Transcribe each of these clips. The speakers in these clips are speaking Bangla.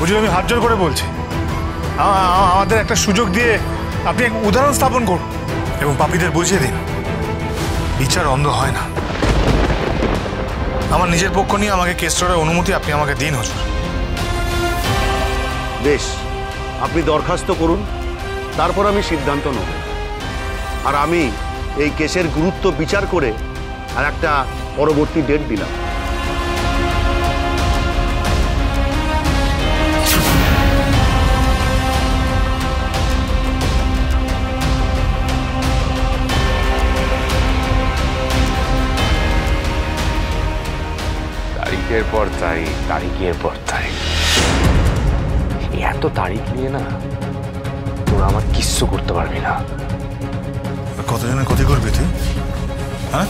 বুঝলি, আমি হাত জোর করে বলছি, আমাদের একটা সুযোগ দিয়ে আপনি এক উদাহরণ স্থাপন করুন এবং পাপীদের বুঝিয়ে দিন বিচার অন্ধ হয় না। আমার নিজের পক্ষ নিয়ে আমাকে কেস করার অনুমতি আপনি আমাকে দিন হুজুর। বেশ, আপনি দরখাস্ত করুন, তারপর আমি সিদ্ধান্ত নেব। আর আমি এই কেসের গুরুত্ব বিচার করে আর একটা পরবর্তী ডেট দিলাম। তারিখের পর তারিখ, তারিখের পর তারিখ, এত তারিখ নিয়ে না তোরা আমার কিচ্ছু করতে পারবি না। কতজনের ক্ষতি করবি তুই? হ্যাঁ,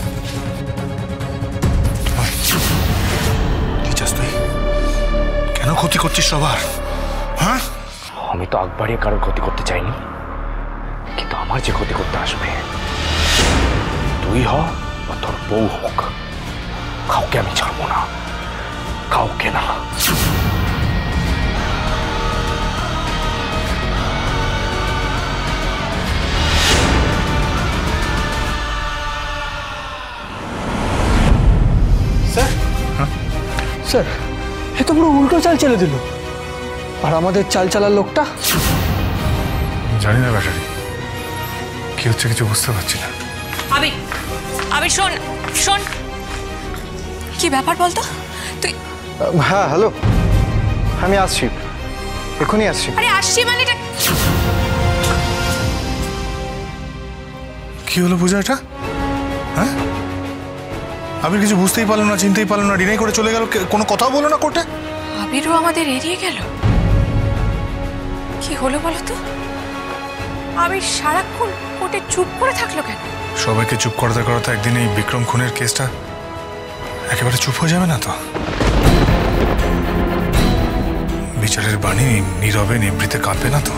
কি চাস তুই? কেন ক্ষতি করছিস সবার? হ্যাঁ, আমি তো আগ বাড়িয়ে কারোর ক্ষতি করতে চাইনি, কিন্তু আমার যে ক্ষতি করতে আসবে, তুই হ বা তোর বউ হোক, কাউকে আমি ছাড়বো না, কাউকে না। স্যার, এ তো পুরো উল্টো চাল চলে দিল। আর আমাদের চাল চালার লোকটা? জানি না ব্যাটারি, কি হচ্ছে কিছু বুঝতে পারছি না। আবির, আবির শোন শোন, কি ব্যাপার বলতো তুই? হ্যাঁ হ্যালো, আমি আসছি, এখনই আসছি। আরে আসছি মানে এটা কি হলো পূজা এটা? হ্যাঁ, আবির কিছু বুঝতেই পারলো না, চিনতেই পারলো না, ডিনাই করে চলে গেল, কোনো কথাও বলো না কোর্টে। আবিরও আমাদের এড়িয়ে গেল, কি হলো বলো তো? আবির সারাক্ষণ কোর্টে চুপ করে থাকলো কেন? সবাইকে চুপ করাতে করাতে একদিন এই বিক্রম খুনের কেসটা একেবারে চুপ হয়ে যাবে না তো? বিচারের বাণী নীরবে নিভৃতে কাঁপবে না তো?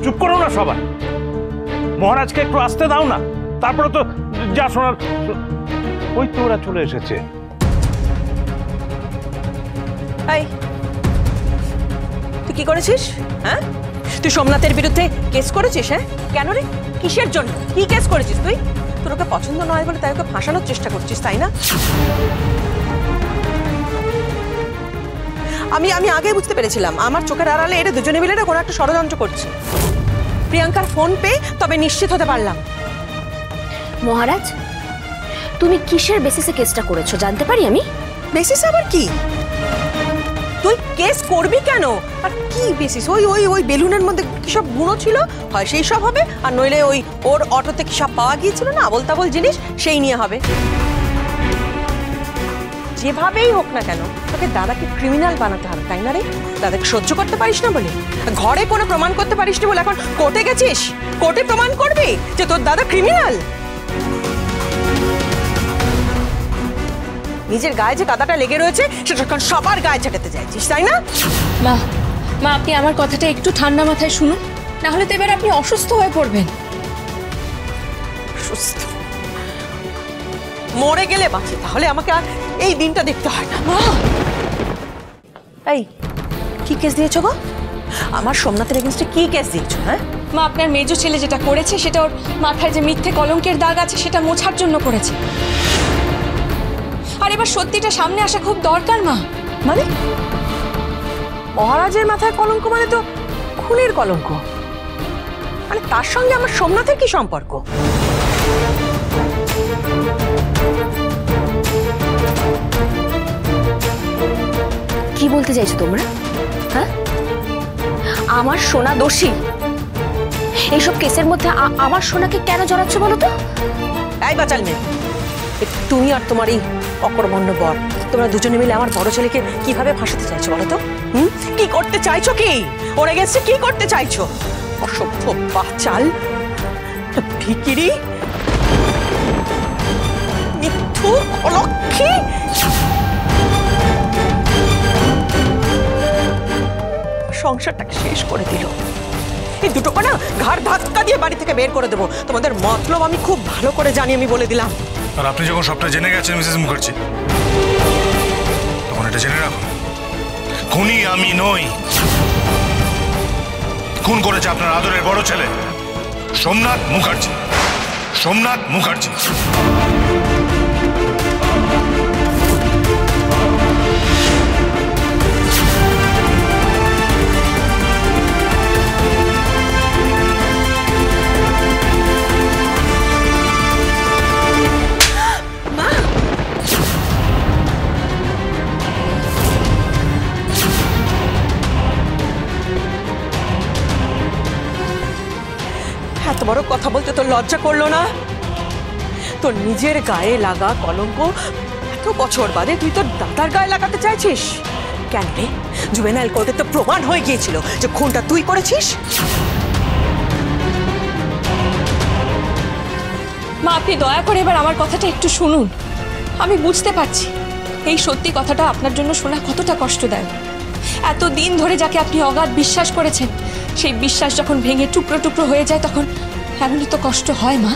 চুপ করো না সবাই, মহারাজকে একটু আসতে দাও না, তারপরে তো যা শোনার। ওই তো ওরা চলে এসেছে। এই, তুই কি করেছিস? হ্যাঁ, তুই সোমনাথের বিরুদ্ধে কেস করেছিস? হ্যাঁ, কেন রে? কিসের জন্য? কি কেস করেছিস তুই? তোর ওকে পছন্দ নয় বলে তাই ওকে ফাঁসানোর চেষ্টা করছিস, তাই না? আমি আমি আগেই বুঝতে পেরেছিলাম, আমার চোখের আড়ালে এরা দুজনে মিলে না কোনো একটা ষড়যন্ত্র করছে। প্রিয়াঙ্কার ফোন পেয়ে তবে নিশ্চিত হতে পারলাম। মহারাজ, তুমি কিসের বেসিসে কেসটা করেছো জানতে পারি আমি? বেসিস আবার কি? তুই কেস করবি কেন? আর কি বেসিস? ওই ওই ওই বেলুনের মধ্যে কি সব গুঁড়ো ছিল, হয় সেই সব হবে, আর নইলে ওই ওর অটোতে কি সব পাওয়া গিয়েছিল না আবোল তাবোল জিনিস, সেই নিয়ে হবে। যেভাবেই হোক না কেন তোকে দাদাকে ক্রিমিনাল বানাতে হবে, তাই না রে? দাদাকে সহ্য করতে পারিস না বলে, ঘরে কোনো প্রমাণ করতে পারিস না বলে এখন কোর্টে গেছিস? কোর্টে প্রমাণ করবি যে তোর দাদা ক্রিমিনাল? নিজের গায়ে যে কাদাটা লেগে রয়েছে সেটা এখন সবার গায়ে ছেটাতে চাইছিস, তাই না? মা, মা আপনি আমার কথাটা একটু ঠান্ডা মাথায় শুনুন, না হলে তো এবার আপনি অসুস্থ হয়ে পড়বেন। সুস্থ মরে গেলে বাঁচে, তাহলে আমাকে আর এই দিনটা দেখতে হয় না। মা, এই কি কেস দিয়েছো গো? আমার সোমনাথের এগেইনস্টে কি কেস দিয়েছো? হ্যাঁ মা, আপনার মেজো ছেলে যেটা করেছে সেটা ওর মাথায় যে মিথ্যে কলঙ্কের দাগ আছে সেটা মোছার জন্য করেছে। আর এবার সত্যিটা সামনে আসা খুব দরকার মা। মানে মহারাজের মাথায় কলঙ্ক মানে তো খুনের কলঙ্ক, মানে তার সঙ্গে আমার সোমনাথের কি সম্পর্ক? কি বলতে চাইছো তোমরা? হ্যাঁ, আমার সোনা দোষী? এইসব কেসের মধ্যে আমার সোনাকে কেন জড়াচ্ছ বলো তো? এই বাচাল মেয়ে, তুমি আর তোমার এই অকর্মণ্য বর, তোমরা দুজনে মিলে আমার বড় ছেলেকে কিভাবে ফাঁসাতে চাইছো বলো তো? কি করতে চাইছো? কি ওর এগেইনস্টে কি করতে চাইছো? অসভ্য বাচাল, ভিখিরি, মিথ্যুক, অলক্ষী। সংসারটাকে শেষ করে দিল, এই দুটোকে না ঘাড় ধাক্কা দিয়ে বাড়ি থেকে বের করে দেবো। তোমাদের মতলব আমি খুব ভালো করে জানি, আমি বলে দিলাম। আর আপনি যখন সবটা জেনে গেছেন মিসেস মুখার্জি, তখন এটা জেনে রাখুন, খুনি আমি নই। খুন করেছে আপনার আদরের বড় ছেলে সোমনাথ মুখার্জি। সোমনাথ মুখার্জি। এত বড় কথা বলতে তোর লজ্জা করলো না? তোর নিজের গায়ে লাগা কলঙ্ক এত বছর বাদে তুই তোর দাদার গায়ে লাগাতে চাইছিস কেন রে? জুভেনাইল কোর্টে তো প্রমাণ হয়ে গিয়েছিল যে খুনটা তুই করেছিস। মা, আপনি দয়া করে এবার আমার কথাটা একটু শুনুন। আমি বুঝতে পারছি এই সত্যি কথাটা আপনার জন্য শোনা কতটা কষ্টদায়ক। এতদিন ধরে যাকে আপনি অগাধ বিশ্বাস করেছেন, সেই বিশ্বাস যখন ভেঙে টুকরো টুকরো হয়ে যায় তখন এমনই তো কষ্ট হয় মা।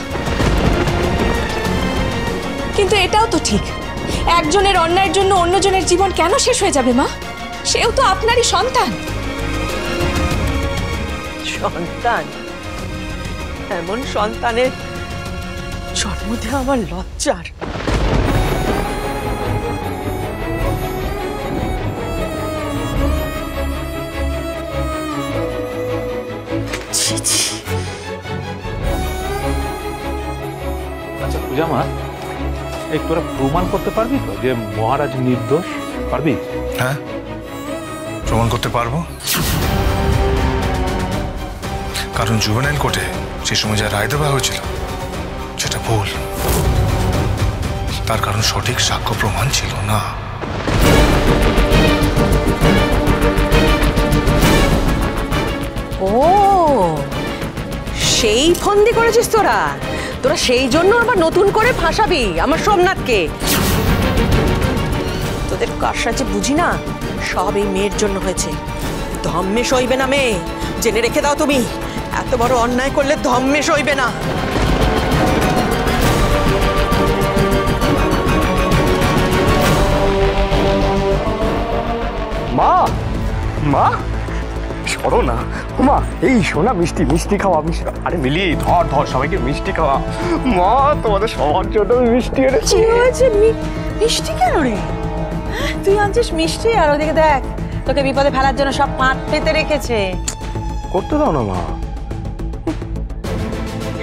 কিন্তু এটাও তো ঠিক, একজনের অন্যায়ের জন্য অন্যজনের জীবন কেন শেষ হয়ে যাবে মা? সেও তো আপনারই সন্তান। সন্তান? এমন সন্তানের জন্ম দেওয়া আমার লজ্জার। আচ্ছা পূজা মা, এই তোরা প্রমাণ করতে পারবি তো যে মহারাজ নির্দোষ? পারবি? হ্যাঁ, প্রমাণ করতে পারবো। কারণ জুভেনাইল কোর্টে সে সময় যা রায় দেওয়া হয়েছিল সেটা ভুল। তার কারণ সঠিক সাক্ষ্য প্রমাণ ছিল না। ও, সেই ফন্দি করেছিস তোরা? তোরা সেই জন্য আবার নতুন করে ফাঁসাবি আমার সোমনাথকে? তোদের কারসাজি বুঝি না, সব এই মেয়ের জন্য হয়েছে। ধম্মে সইবে না মেয়ে, জেনে রেখে দাও তুমি। এত বড় অন্যায় করলে ধম্মে সইবে না। মা, মা সরো না মা, এই শোনা মিষ্টি মিষ্টি খাওয়া। আরে মিলি ধর ধর, সবাইকে মিষ্টি খাওয়া। মা, তোমাদের সবার জন্য মিষ্টি এনেছি। কি হয়েছে? মিষ্টি কেন রে? তুই আনছিস মিষ্টি, আর ওদিকে দেখ তোকে বিপদে ফেলার জন্য সব পাত পেতে রেখেছে। করতে দাও না মা,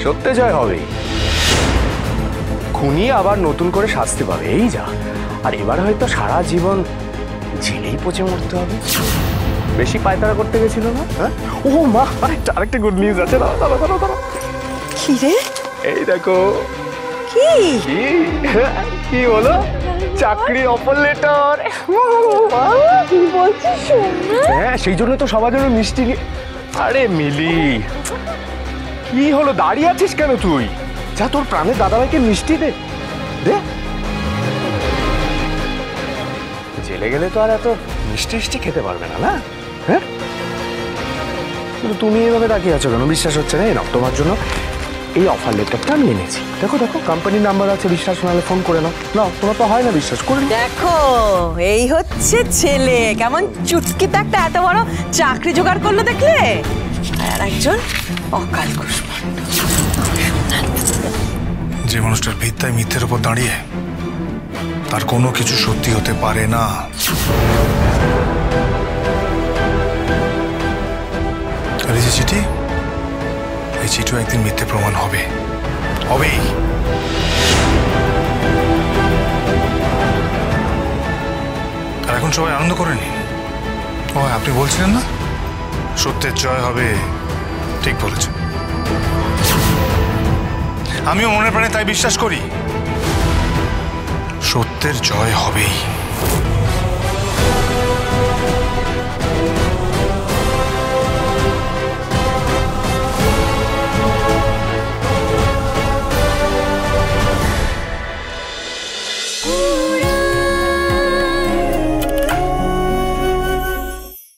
সত্যি জয় হবে। খুনি আবার নতুন করে শাস্তি পাবে, এই যা। আর এবার হয়তো সারা জীবন জেলেই পচে মরতে হবে। বেশি পায়তারা করতে গেছিল না? হ্যাঁ, ও মা, আরেকটা গুড নিউজ আছে। কি রে? এই দেখো। কি কি হলো? চাকরি অফার লেটার। হ্যাঁ, সেই জন্য তো সবার জন্য মিষ্টি নিয়ে। আরে মিলি, কি হলো? দাঁড়িয়ে আছিস কেন তুই? যা, তোর প্রাণের দাদাভাইকে মিষ্টি দে। দে। জেলে গেলে তো আর এত মিষ্টি মিষ্টি খেতে পারবে না, না? হ্যাঁ, কিন্তু তুমি এইভাবে তাকিয়ে আছো কেন? বিশ্বাস হচ্ছে না? এই নাও তোমার জন্য এই অফার লেটারটা আমি এনেছি। দেখো দেখো, কোম্পানির নাম্বার আছে, বিশ্বাস না হলে ফোন করে নাও। নাও, তোমার তো হয় না বিশ্বাস করে। দেখো, এই হচ্ছে ছেলে, কেমন চুটকিতে একটা এত বড় চাকরি জোগাড় করলো দেখলে। আর একজন অকাল কুষ্মাণ্ড। যে মানুষটার ভিত্তায় মিথ্যের উপর দাঁড়িয়ে তার কোনো কিছু সত্যি হতে পারে না। আর এই যে চিঠি, এই চিঠিও একদিন মিথ্যে প্রমাণ হবে, হবেই। আর এখন সবাই আনন্দ করেনি। ও, আপনি বলছিলেন না সত্যের জয় হবে? ঠিক বলেছেন। আমিও মনে প্রাণে তাই বিশ্বাস করি, সত্যের জয় হবেই।